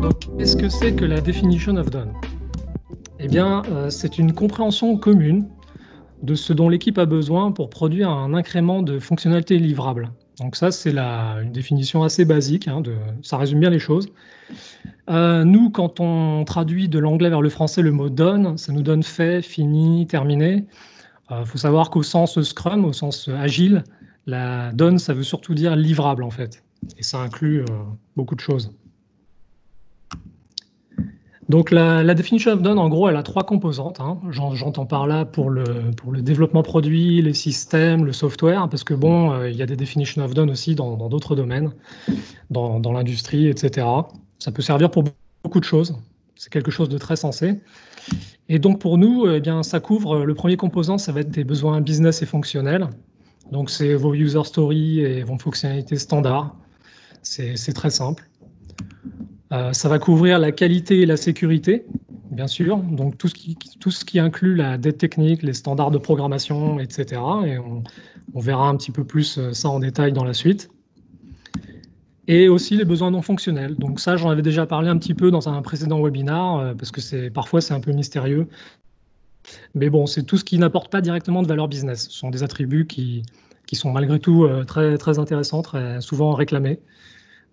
Donc, qu'est-ce que c'est que la definition of done? Eh bien, c'est une compréhension commune de ce dont l'équipe a besoin pour produire un incrément de fonctionnalités livrables. Donc ça, c'est une définition assez basique, hein, ça résume bien les choses. Nous, quand on traduit de l'anglais vers le français le mot done, ça nous donne fait, fini, terminé. Il faut savoir qu'au sens Scrum, au sens agile, la done, ça veut surtout dire livrable en fait. Et ça inclut beaucoup de choses. Donc la definition of done, en gros, elle a trois composantes, hein. J'entends par là pour le développement produit, les systèmes, le software, parce que bon, il y a des definition of done aussi dans d'autres domaines, dans l'industrie, etc. Ça peut servir pour beaucoup de choses. C'est quelque chose de très sensé. Et donc pour nous, eh bien, ça couvre le premier composant, ça va être des besoins business et fonctionnels. Donc c'est vos user stories et vos fonctionnalités standards. C'est très simple. Ça va couvrir la qualité et la sécurité, bien sûr, donc tout ce qui inclut la dette technique, les standards de programmation, etc. Et on verra un petit peu plus ça en détail dans la suite. Et aussi les besoins non fonctionnels. Donc ça, j'en avais déjà parlé un petit peu dans un précédent webinaire, parce que parfois c'est un peu mystérieux. Mais bon, c'est tout ce qui n'apporte pas directement de valeur business. Ce sont des attributs qui sont malgré tout très, très intéressants, très souvent réclamés.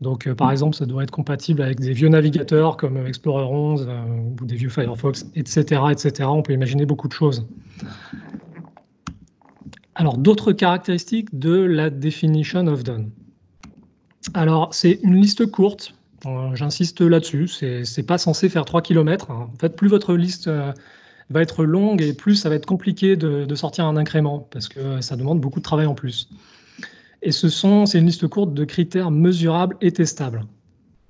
Donc, par exemple, ça doit être compatible avec des vieux navigateurs comme Explorer 11 ou des vieux Firefox, etc., etc. On peut imaginer beaucoup de choses. Alors, d'autres caractéristiques de la definition of done. Alors, c'est une liste courte. J'insiste là-dessus. C'est pas censé faire 3 km. En fait, plus votre liste va être longue et plus ça va être compliqué de sortir un incrément parce que ça demande beaucoup de travail en plus. Et c'est une liste courte de critères mesurables et testables.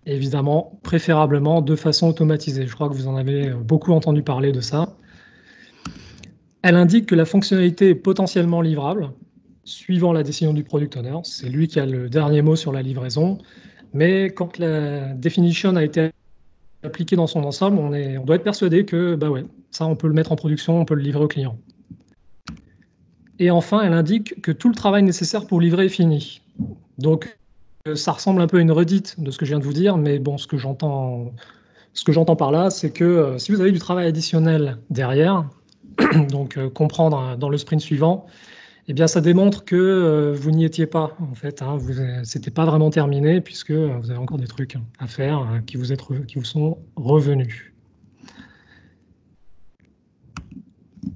Évidemment, préférablement de façon automatisée. Je crois que vous en avez beaucoup entendu parler de ça. Elle indique que la fonctionnalité est potentiellement livrable, suivant la décision du product owner. C'est lui qui a le dernier mot sur la livraison. Mais quand la definition a été appliquée dans son ensemble, on doit être persuadé que bah ouais, ça, on peut le mettre en production, on peut le livrer au client. Et enfin, elle indique que tout le travail nécessaire pour livrer est fini. Donc, ça ressemble un peu à une redite de ce que je viens de vous dire, mais bon, ce que j'entends par là, c'est que si vous avez du travail additionnel derrière, donc comprendre dans le sprint suivant, eh bien, ça démontre que vous n'y étiez pas, en fait, hein, c'était pas vraiment terminé, puisque vous avez encore des trucs à faire qui vous sont revenus.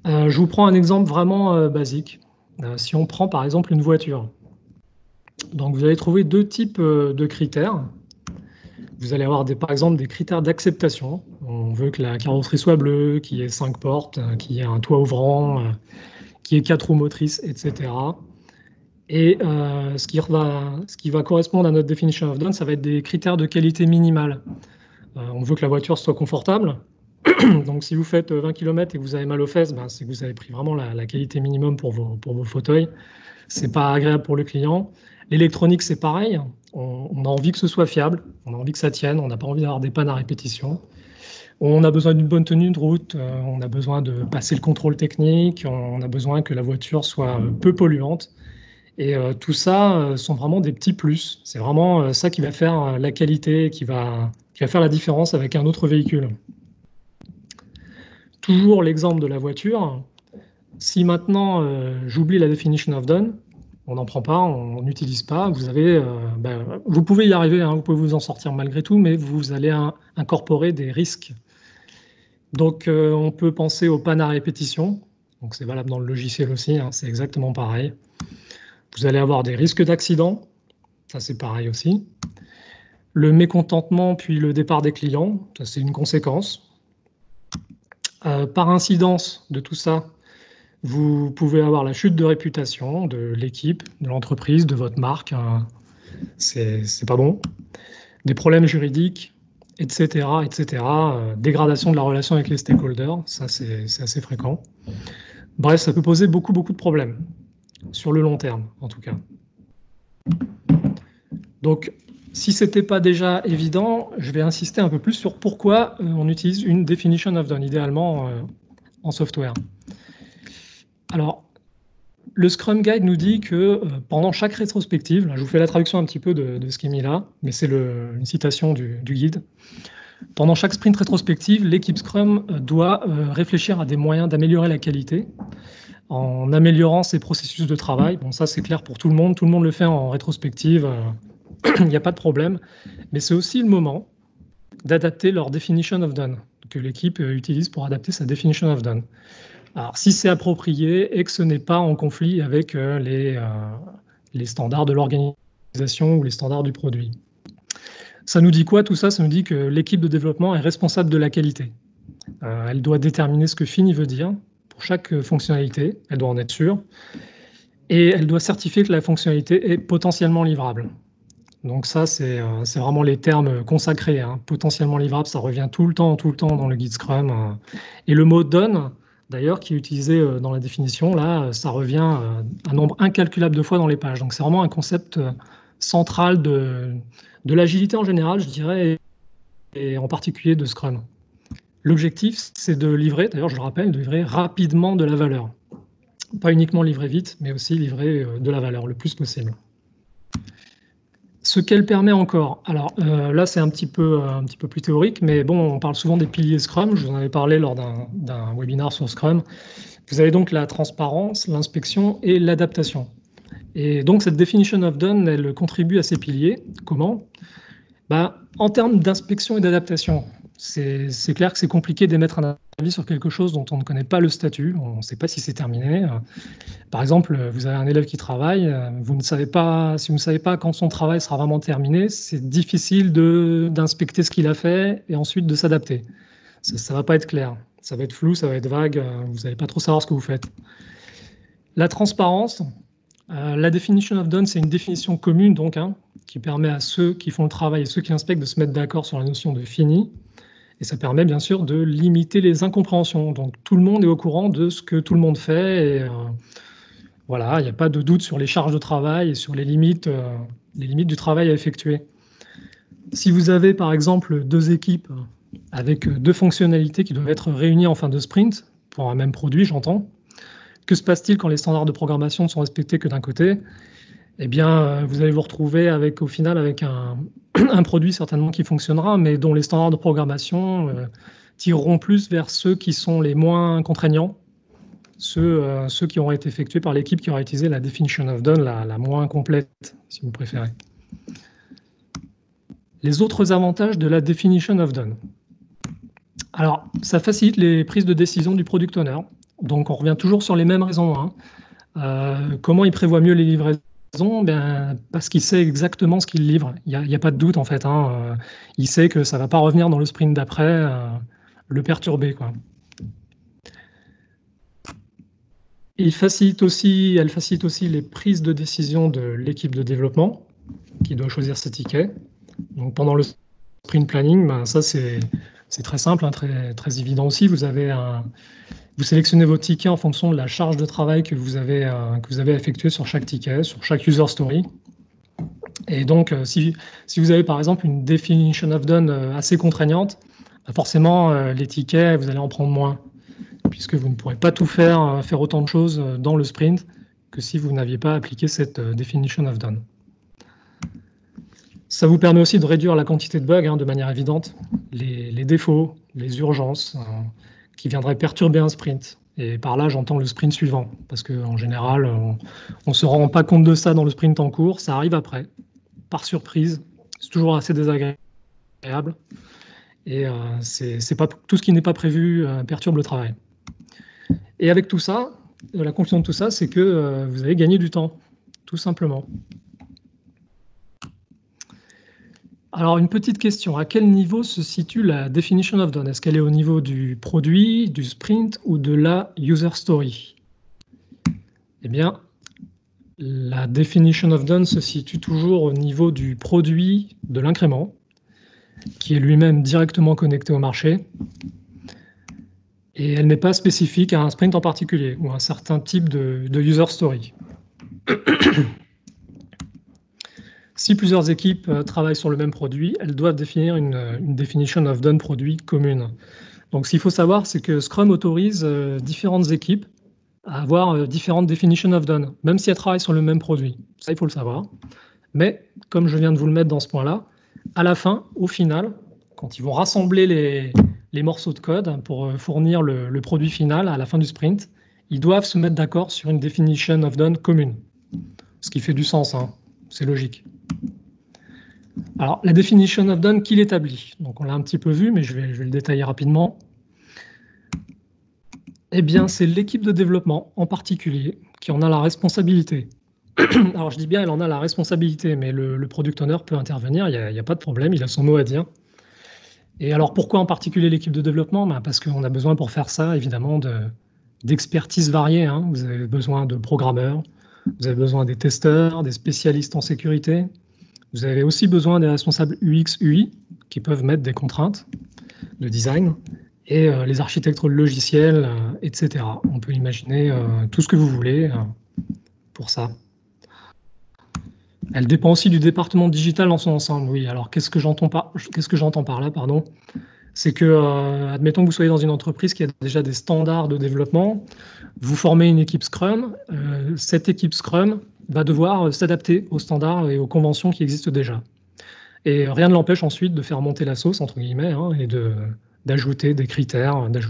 Je vous prends un exemple vraiment basique. Si on prend par exemple une voiture, donc vous allez trouver deux types de critères. Vous allez avoir par exemple des critères d'acceptation. On veut que la carrosserie soit bleue, qu'il y ait 5 portes, qu'il y ait un toit ouvrant, qu'il y ait 4 roues motrices, etc. Et ce qui va correspondre à notre definition of done, ça va être des critères de qualité minimale. On veut que la voiture soit confortable. Donc si vous faites 20 km et que vous avez mal aux fesses, ben, c'est que vous avez pris vraiment la qualité minimum pour vos fauteuils. C'est pas agréable pour le client. L'électronique, c'est pareil. On a envie que ce soit fiable, on a envie que ça tienne, on n'a pas envie d'avoir des pannes à répétition. On a besoin d'une bonne tenue de route, on a besoin de passer le contrôle technique, on a besoin que la voiture soit peu polluante. Et tout ça sont vraiment des petits plus. C'est vraiment ça qui va faire la qualité, qui va faire la différence avec un autre véhicule. Toujours l'exemple de la voiture. Si maintenant j'oublie la definition of done, on n'en prend pas, on n'utilise pas, vous pouvez y arriver, hein, vous pouvez vous en sortir malgré tout, mais vous allez incorporer des risques. Donc on peut penser aux pannes à répétition, donc c'est valable dans le logiciel aussi, hein, c'est exactement pareil. Vous allez avoir des risques d'accident, ça c'est pareil aussi. Le mécontentement puis le départ des clients, ça c'est une conséquence. Par incidence de tout ça, vous pouvez avoir la chute de réputation de l'équipe, de l'entreprise, de votre marque. C'est pas bon. Des problèmes juridiques, etc. etc. Dégradation de la relation avec les stakeholders, ça c'est assez fréquent. Bref, ça peut poser beaucoup de problèmes, sur le long terme en tout cas. Donc, si ce n'était pas déjà évident, je vais insister un peu plus sur pourquoi on utilise une definition of done, idéalement en software. Alors, Le Scrum Guide nous dit que pendant chaque rétrospective, là, je vous fais la traduction un petit peu de ce qui est mis là, mais c'est une citation du guide. Pendant chaque sprint rétrospective, l'équipe Scrum doit réfléchir à des moyens d'améliorer la qualité en améliorant ses processus de travail. Bon, ça c'est clair pour tout le monde le fait en rétrospective, il n'y a pas de problème, mais c'est aussi le moment d'adapter leur definition of done, que l'équipe utilise pour adapter sa definition of done. Alors, si c'est approprié et que ce n'est pas en conflit avec les standards de l'organisation ou les standards du produit. Ça nous dit quoi tout ça? Ça nous dit que l'équipe de développement est responsable de la qualité. Elle doit déterminer ce que fini veut dire pour chaque fonctionnalité, elle doit en être sûre, et elle doit certifier que la fonctionnalité est potentiellement livrable. Donc ça, c'est vraiment les termes consacrés, hein. Potentiellement livrable, ça revient tout le temps dans le guide Scrum. Et le mot done, d'ailleurs, qui est utilisé dans la définition, là, ça revient un nombre incalculable de fois dans les pages. Donc c'est vraiment un concept central de l'agilité en général, je dirais, et en particulier de Scrum. L'objectif, c'est de livrer, d'ailleurs je le rappelle, de livrer rapidement de la valeur. Pas uniquement livrer vite, mais aussi livrer de la valeur le plus possible. Ce qu'elle permet encore, alors là c'est un petit peu plus théorique, mais bon, on parle souvent des piliers Scrum, je vous en avais parlé lors d'un webinaire sur Scrum. Vous avez donc la transparence, l'inspection et l'adaptation. Et donc cette definition of done, elle contribue à ces piliers. Comment? En termes d'inspection et d'adaptation, c'est clair que c'est compliqué d'émettre un avis sur quelque chose dont on ne connaît pas le statut, on ne sait pas si c'est terminé. Par exemple, vous avez un élève qui travaille, si vous ne savez pas quand son travail sera vraiment terminé, c'est difficile d'inspecter ce qu'il a fait et ensuite de s'adapter. Ça ne va pas être clair, ça va être flou, ça va être vague, vous n'allez pas trop savoir ce que vous faites. La transparence, la definition of done, c'est une définition commune donc, hein, qui permet à ceux qui font le travail et ceux qui inspectent de se mettre d'accord sur la notion de fini. Et ça permet bien sûr de limiter les incompréhensions. Donc tout le monde est au courant de ce que tout le monde fait. Et voilà, il n'y a pas de doute sur les charges de travail et sur les limites du travail à effectuer. Si vous avez par exemple deux équipes avec deux fonctionnalités qui doivent être réunies en fin de sprint, pour un même produit, j'entends, que se passe-t-il quand les standards de programmation ne sont respectés que d'un côté? Eh bien, vous allez vous retrouver au final avec un produit certainement qui fonctionnera, mais dont les standards de programmation tireront plus vers ceux qui sont les moins contraignants, ceux qui auront été effectués par l'équipe qui aura utilisé la definition of done la moins complète, si vous préférez. Les autres avantages de la definition of done. Alors, ça facilite les prises de décision du product owner. Donc, on revient toujours sur les mêmes raisons, hein. Comment il prévoit mieux les livraisons? Parce qu'il sait exactement ce qu'il livre. Il n'y a pas de doute, en fait, hein. Il sait que ça ne va pas revenir dans le sprint d'après, le perturber, quoi. Elle facilite aussi les prises de décision de l'équipe de développement qui doit choisir ses tickets. Donc, pendant le sprint planning, ça, c'est très simple, hein, très évident aussi. Vous sélectionnez vos tickets en fonction de la charge de travail que vous avez effectuée sur chaque ticket, sur chaque user story. Et donc, si vous avez par exemple une definition of done assez contraignante, forcément, les tickets, vous allez en prendre moins, puisque vous ne pourrez pas tout faire autant de choses dans le sprint que si vous n'aviez pas appliqué cette definition of done. Ça vous permet aussi de réduire la quantité de bugs, hein, de manière évidente, les défauts, les urgences qui viendraient perturber un sprint. Et par là, j'entends le sprint suivant, parce qu'en général, on ne se rend pas compte de ça dans le sprint en cours, ça arrive après, par surprise, c'est toujours assez désagréable, et tout ce qui n'est pas prévu perturbe le travail. Et avec tout ça, la conclusion de tout ça, c'est que vous avez gagné du temps, tout simplement. Alors, une petite question. À quel niveau se situe la definition of done? Est-ce qu'elle est au niveau du produit, du sprint ou de la user story? Eh bien, la definition of done se situe toujours au niveau du produit de l'incrément, qui est lui-même directement connecté au marché. Et elle n'est pas spécifique à un sprint en particulier ou à un certain type de user story. Si plusieurs équipes travaillent sur le même produit, elles doivent définir une definition of done produit commune. Donc, ce qu'il faut savoir, c'est que Scrum autorise différentes équipes à avoir différentes definitions of done, même si elles travaillent sur le même produit. Ça, il faut le savoir. Mais comme je viens de vous le mettre dans ce point-là, à la fin, au final, quand ils vont rassembler les morceaux de code pour fournir le produit final à la fin du sprint, ils doivent se mettre d'accord sur une definition of done commune. Ce qui fait du sens, hein. C'est logique. Alors, la definition of done, qui l'établit? Donc, on l'a un petit peu vu, mais je vais le détailler rapidement. Eh bien, c'est l'équipe de développement en particulier qui en a la responsabilité. Alors, je dis bien, elle en a la responsabilité, mais le product owner peut intervenir, il n'y a pas de problème, il a son mot à dire. Et alors, pourquoi en particulier l'équipe de développement? Parce qu'on a besoin pour faire ça, évidemment, d'expertise variée, hein. Vous avez besoin de programmeurs, vous avez besoin des testeurs, des spécialistes en sécurité. Vous avez aussi besoin des responsables UX, UI, qui peuvent mettre des contraintes de design, et les architectes logiciels, etc. On peut imaginer tout ce que vous voulez pour ça. Elle dépend aussi du département digital dans son ensemble, oui. Alors, qu'est-ce que j'entends par là, pardon? C'est que, admettons que vous soyez dans une entreprise qui a déjà des standards de développement, vous formez une équipe Scrum, cette équipe Scrum va devoir s'adapter aux standards et aux conventions qui existent déjà. Et rien ne l'empêche ensuite de faire monter la sauce, entre guillemets, hein, et d'ajouter des critères, de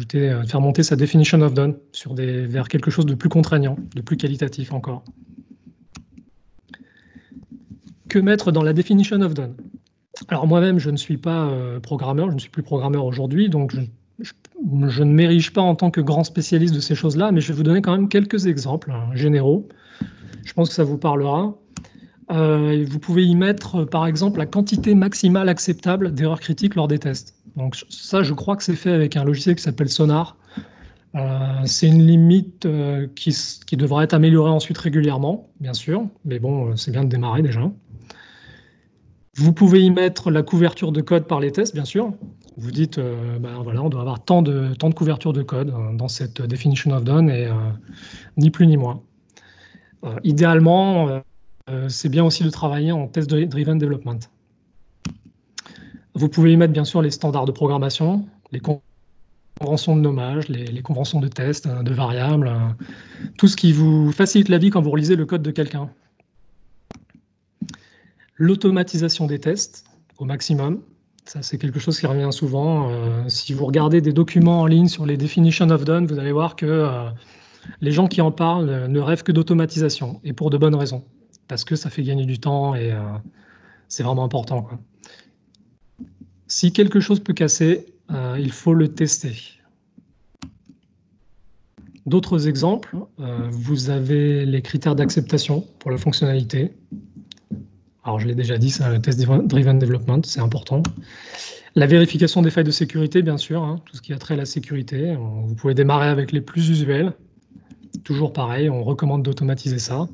faire monter sa definition of done vers quelque chose de plus contraignant, de plus qualitatif encore. Que mettre dans la definition of done? Alors moi-même, je ne suis pas programmeur, je ne suis plus programmeur aujourd'hui, donc je ne m'érige pas en tant que grand spécialiste de ces choses-là, mais je vais vous donner quand même quelques exemples généraux. Je pense que ça vous parlera. Vous pouvez y mettre, par exemple, la quantité maximale acceptable d'erreurs critiques lors des tests. Donc ça, je crois que c'est fait avec un logiciel qui s'appelle Sonar. C'est une limite qui devra être améliorée ensuite régulièrement, bien sûr, mais bon, c'est bien de démarrer déjà. Vous pouvez y mettre la couverture de code par les tests, bien sûr. Vous dites, voilà, on doit avoir tant de couverture de code dans cette definition of done, et ni plus ni moins. Idéalement, c'est bien aussi de travailler en test-driven development. Vous pouvez y mettre, bien sûr, les standards de programmation, les conventions de nommage, les conventions de test, de variables, tout ce qui vous facilite la vie quand vous relisez le code de quelqu'un. L'automatisation des tests au maximum, ça c'est quelque chose qui revient souvent. Si vous regardez des documents en ligne sur les definitions of done, vous allez voir que les gens qui en parlent ne rêvent que d'automatisation, et pour de bonnes raisons, parce que ça fait gagner du temps et c'est vraiment important, quoi. Si quelque chose peut casser, il faut le tester. D'autres exemples, vous avez les critères d'acceptation pour la fonctionnalité. Alors, je l'ai déjà dit, c'est le test-driven development, c'est important. La vérification des failles de sécurité, bien sûr, hein, tout ce qui a trait à la sécurité. Vous pouvez démarrer avec les plus usuels. Toujours pareil, on recommande d'automatiser ça.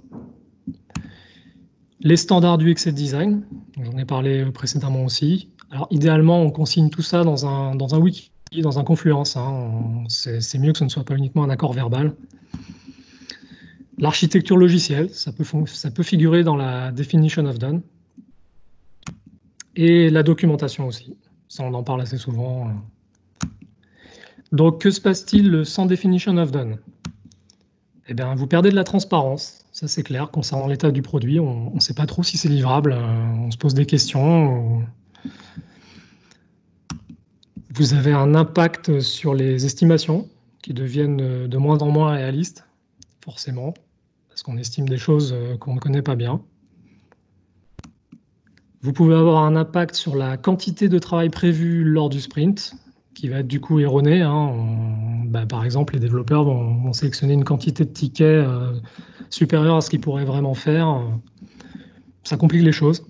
Les standards du UX et design, j'en ai parlé précédemment aussi. Alors, idéalement, on consigne tout ça dans un wiki, dans un Confluence, hein. C'est mieux que ce ne soit pas uniquement un accord verbal. L'architecture logicielle, ça peut figurer dans la definition of done. Et la documentation aussi. Ça, on en parle assez souvent. Donc, que se passe-t-il sans definition of done? Eh bien, vous perdez de la transparence, ça c'est clair, concernant l'état du produit. On ne sait pas trop si c'est livrable, on se pose des questions. Vous avez un impact sur les estimations qui deviennent de moins en moins réalistes, forcément, parce qu'on estime des choses qu'on ne connaît pas bien. Vous pouvez avoir un impact sur la quantité de travail prévue lors du sprint, qui va être du coup erronée, hein. Par exemple, les développeurs vont sélectionner une quantité de tickets supérieure à ce qu'ils pourraient vraiment faire. Ça complique les choses.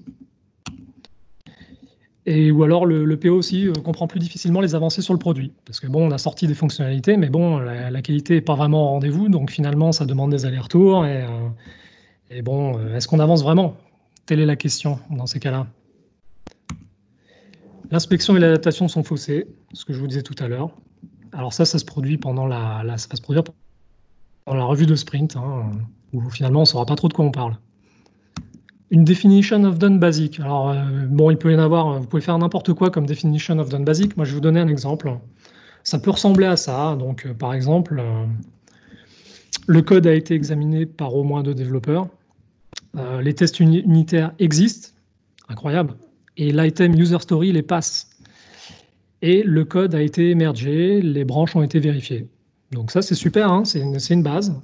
Ou alors le PO aussi comprend plus difficilement les avancées sur le produit. Parce que bon, on a sorti des fonctionnalités, mais bon, la qualité n'est pas vraiment au rendez-vous, donc finalement, ça demande des allers-retours. Et bon, est-ce qu'on avance vraiment? Telle est la question dans ces cas-là. L'inspection et l'adaptation sont faussées, ce que je vous disais tout à l'heure. Alors ça se produit pendant ça va se produire pendant la revue de sprint, hein, où finalement on ne saura pas trop de quoi on parle. Une definition of done basique. Alors bon, il peut y en avoir, vous pouvez faire n'importe quoi comme definition of done basique. Moi, je vais vous donner un exemple. Ça peut ressembler à ça. Donc, par exemple, Le code a été examiné par au moins 2 développeurs. Les tests unitaires existent, incroyable, et l'item user story les passe. Et le code a été mergé, les branches ont été vérifiées. Donc ça, c'est super, hein, c'est une base.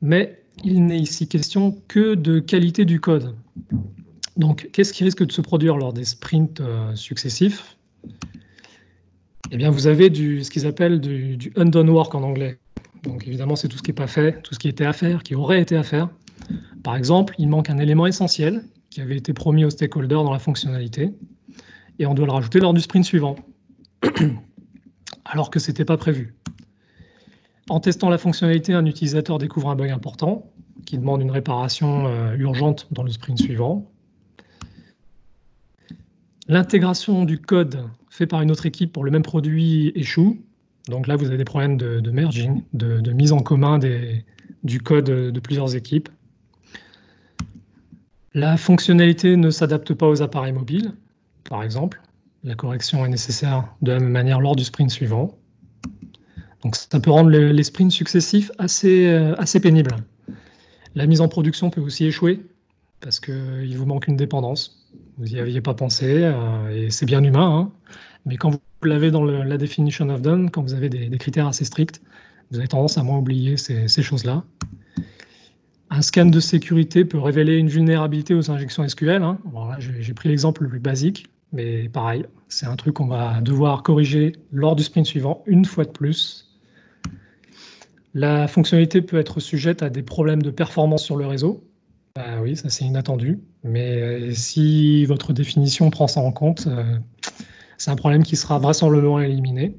Mais il n'est ici question que de qualité du code. Donc, qu'est-ce qui risque de se produire lors des sprints successifs? Eh bien, vous avez ce qu'ils appellent du undone work en anglais. Donc, évidemment, c'est tout ce qui n'est pas fait, tout ce qui était à faire, qui aurait été à faire. Par exemple, il manque un élément essentiel qui avait été promis aux stakeholders dans la fonctionnalité, et on doit le rajouter lors du sprint suivant, alors que ce n'était pas prévu. En testant la fonctionnalité, un utilisateur découvre un bug important qui demande une réparation urgente dans le sprint suivant. L'intégration du code fait par une autre équipe pour le même produit échoue. Donc là, vous avez des problèmes de merging, de mise en commun du code de plusieurs équipes. La fonctionnalité ne s'adapte pas aux appareils mobiles, par exemple. La correction est nécessaire de la même manière lors du sprint suivant. Donc ça peut rendre les sprints successifs assez pénibles. La mise en production peut aussi échouer parce qu'il vous manque une dépendance. Vous n'y aviez pas pensé, et c'est bien humain, hein, mais quand vous l'avez dans la definition of done, quand vous avez des critères assez stricts, vous avez tendance à moins oublier ces choses-là. Un scan de sécurité peut révéler une vulnérabilité aux injections SQL. Hein. Alors là, j'ai pris l'exemple le plus basique, mais pareil, c'est un truc qu'on va devoir corriger lors du sprint suivant, une fois de plus. La fonctionnalité peut être sujette à des problèmes de performance sur le réseau. Bah oui, ça c'est inattendu, mais si votre définition prend ça en compte, c'est un problème qui sera vraisemblablement éliminé.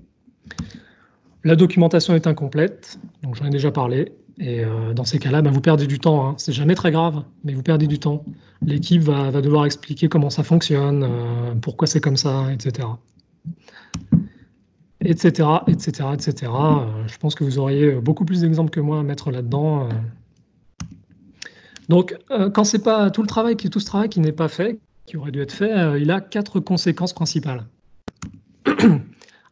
La documentation est incomplète, donc j'en ai déjà parlé, et dans ces cas-là, bah, vous perdez du temps, hein. C'est jamais très grave, mais vous perdez du temps. L'équipe va devoir expliquer comment ça fonctionne, pourquoi c'est comme ça, etc. Etc., etc., etc. Je pense que vous auriez beaucoup plus d'exemples que moi à mettre là-dedans. Donc, quand c'est pas tout ce travail qui n'est pas fait, qui aurait dû être fait, il a 4 conséquences principales.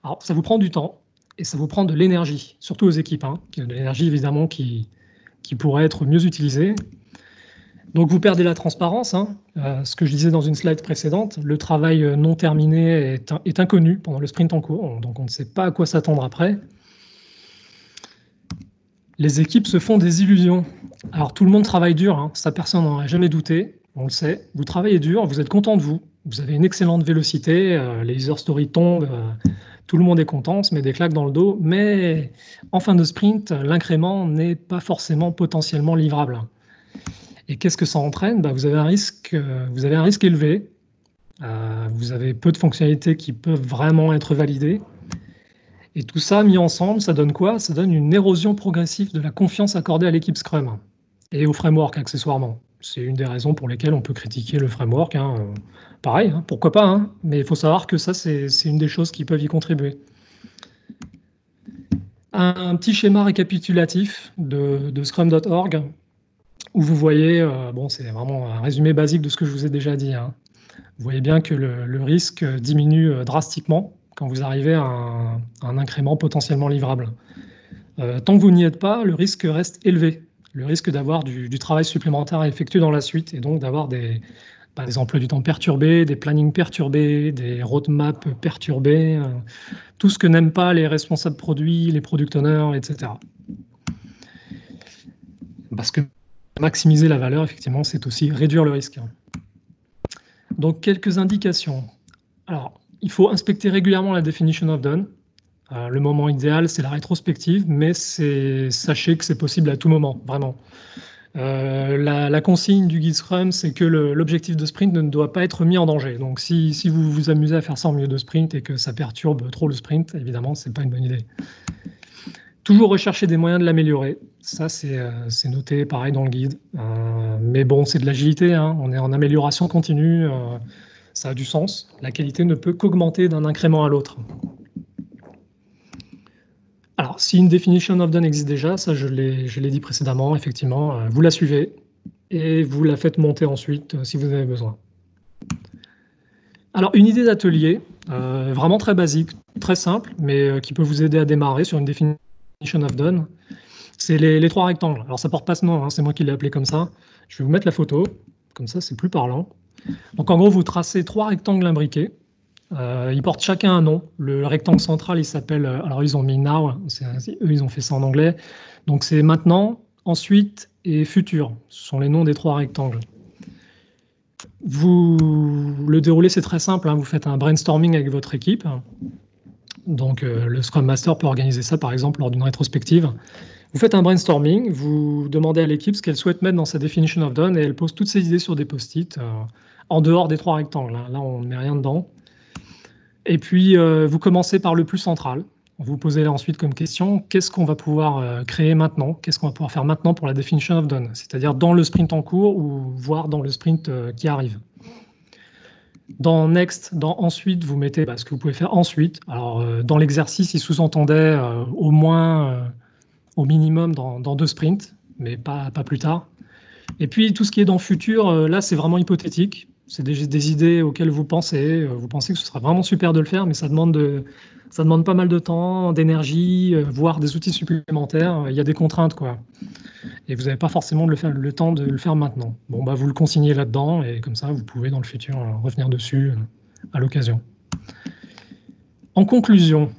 Alors, ça vous prend du temps et ça vous prend de l'énergie, surtout aux équipes, hein, de l'énergie évidemment qui pourrait être mieux utilisée. Donc, vous perdez la transparence, hein, ce que je disais dans une slide précédente, le travail non terminé est inconnu pendant le sprint en cours, donc on ne sait pas à quoi s'attendre après. Les équipes se font des illusions. Alors tout le monde travaille dur, hein, ça personne n'en a jamais douté, on le sait. Vous travaillez dur, vous êtes content de vous avez une excellente vélocité, les user stories tombent, tout le monde est content, on se met des claques dans le dos, mais en fin de sprint, l'incrément n'est pas forcément potentiellement livrable. Et qu'est-ce que ça entraîne? Bah, vous avez un risque élevé, vous avez peu de fonctionnalités qui peuvent vraiment être validées. Et tout ça mis ensemble, ça donne quoi? Ça donne une érosion progressive de la confiance accordée à l'équipe Scrum et au framework accessoirement. C'est une des raisons pour lesquelles on peut critiquer le framework, hein, pareil, hein, pourquoi pas, hein, mais il faut savoir que ça, c'est une des choses qui peuvent y contribuer. Un petit schéma récapitulatif de scrum.org où vous voyez, bon, c'est vraiment un résumé basique de ce que je vous ai déjà dit, hein. Vous voyez bien que le risque diminue drastiquement quand vous arrivez à un incrément potentiellement livrable. Tant que vous n'y êtes pas, le risque reste élevé. Le risque d'avoir du travail supplémentaire à effectuer dans la suite et donc d'avoir des emplois du temps perturbés, des plannings perturbés, des roadmaps perturbés, tout ce que n'aiment pas les responsables produits, les product owners, etc. Parce que maximiser la valeur, effectivement, c'est aussi réduire le risque. Donc, quelques indications. Alors, il faut inspecter régulièrement la definition of done. Le moment idéal, c'est la rétrospective, mais sachez que c'est possible à tout moment, vraiment. La consigne du guide Scrum, c'est que l'objectif de sprint ne doit pas être mis en danger. Donc, si vous vous amusez à faire ça en milieu de sprint et que ça perturbe trop le sprint, évidemment, ce n'est pas une bonne idée. Toujours rechercher des moyens de l'améliorer. Ça, c'est noté pareil dans le guide. Mais bon, c'est de l'agilité, hein. On est en amélioration continue. Ça a du sens. La qualité ne peut qu'augmenter d'un incrément à l'autre. Alors, si une definition of done existe déjà, ça je l'ai dit précédemment, effectivement, vous la suivez et vous la faites monter ensuite si vous en avez besoin. Alors, une idée d'atelier, vraiment très basique, très simple, mais qui peut vous aider à démarrer sur une definition of done, C'est les 3 rectangles. Alors ça porte pas ce nom, hein, c'est moi qui l'ai appelé comme ça. Je vais vous mettre la photo, comme ça c'est plus parlant. Donc en gros, vous tracez 3 rectangles imbriqués. Ils portent chacun un nom. Le rectangle central, il s'appelle, alors ils ont mis now, eux ils ont fait ça en anglais. Donc c'est maintenant, ensuite et futur. Ce sont les noms des 3 rectangles. Le déroulé, c'est très simple, hein. Vous faites un brainstorming avec votre équipe. Donc le Scrum Master peut organiser ça par exemple lors d'une rétrospective. Vous faites un brainstorming, vous demandez à l'équipe ce qu'elle souhaite mettre dans sa definition of done et elle pose toutes ses idées sur des post-it en dehors des 3 rectangles. Là, on ne met rien dedans. Et puis, vous commencez par le plus central. Vous posez ensuite comme question, qu'est-ce qu'on va pouvoir créer maintenant? Qu'est-ce qu'on va pouvoir faire maintenant pour la definition of done? C'est-à-dire dans le sprint en cours ou voire dans le sprint qui arrive. Dans Next, dans Ensuite, vous mettez ce que vous pouvez faire ensuite. Alors, dans l'exercice, il sous-entendait au moins, au minimum, dans 2 sprints, mais pas plus tard. Et puis, tout ce qui est dans Futur, là, c'est vraiment hypothétique. C'est des idées auxquelles vous pensez que ce sera vraiment super de le faire, mais ça demande pas mal de temps, d'énergie, voire des outils supplémentaires. Il y a des contraintes, quoi. Et vous n'avez pas forcément le temps de le faire maintenant. Bon, vous le consignez là-dedans, et comme ça, vous pouvez, dans le futur, revenir dessus à l'occasion. En conclusion,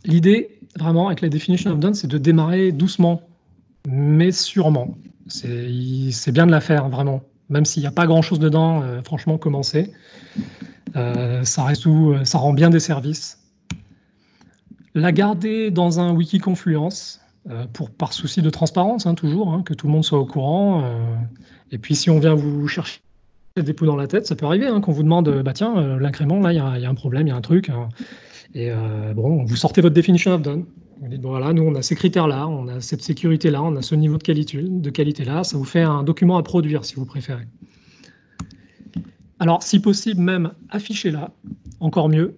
l'idée, vraiment, avec la definition of done, c'est de démarrer doucement, mais sûrement. C'est bien de la faire, vraiment. Même s'il n'y a pas grand-chose dedans, franchement, commencez. Ça rend bien des services. La garder dans un wiki Confluence, par souci de transparence, hein, toujours, hein, que tout le monde soit au courant. Et puis, si on vient vous chercher des poux dans la tête, ça peut arriver, hein, qu'on vous demande, tiens, l'incrément, là, il y a un problème, il y a un truc. Et bon, vous sortez votre definition of done. Vous dites, bon, voilà, nous, on a ces critères-là, on a cette sécurité-là, on a ce niveau de qualité-là. Ça vous fait un document à produire, si vous préférez. Alors, si possible, même affichez-la, encore mieux.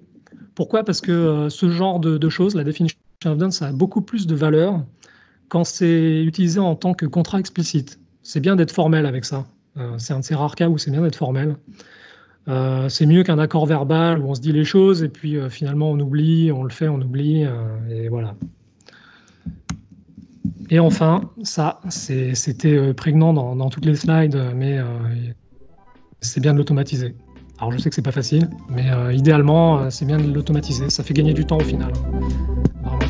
Pourquoi? Parce que ce genre de choses, la definition of done, ça a beaucoup plus de valeur quand c'est utilisé en tant que contrat explicite. C'est bien d'être formel avec ça. C'est un de ces rares cas où c'est bien d'être formel. C'est mieux qu'un accord verbal où on se dit les choses et puis finalement on oublie, on le fait, on oublie, et voilà. Et enfin, ça, c'était prégnant dans toutes les slides, mais c'est bien de l'automatiser. Alors je sais que c'est pas facile, mais idéalement, c'est bien de l'automatiser. Ça fait gagner du temps au final. Vraiment.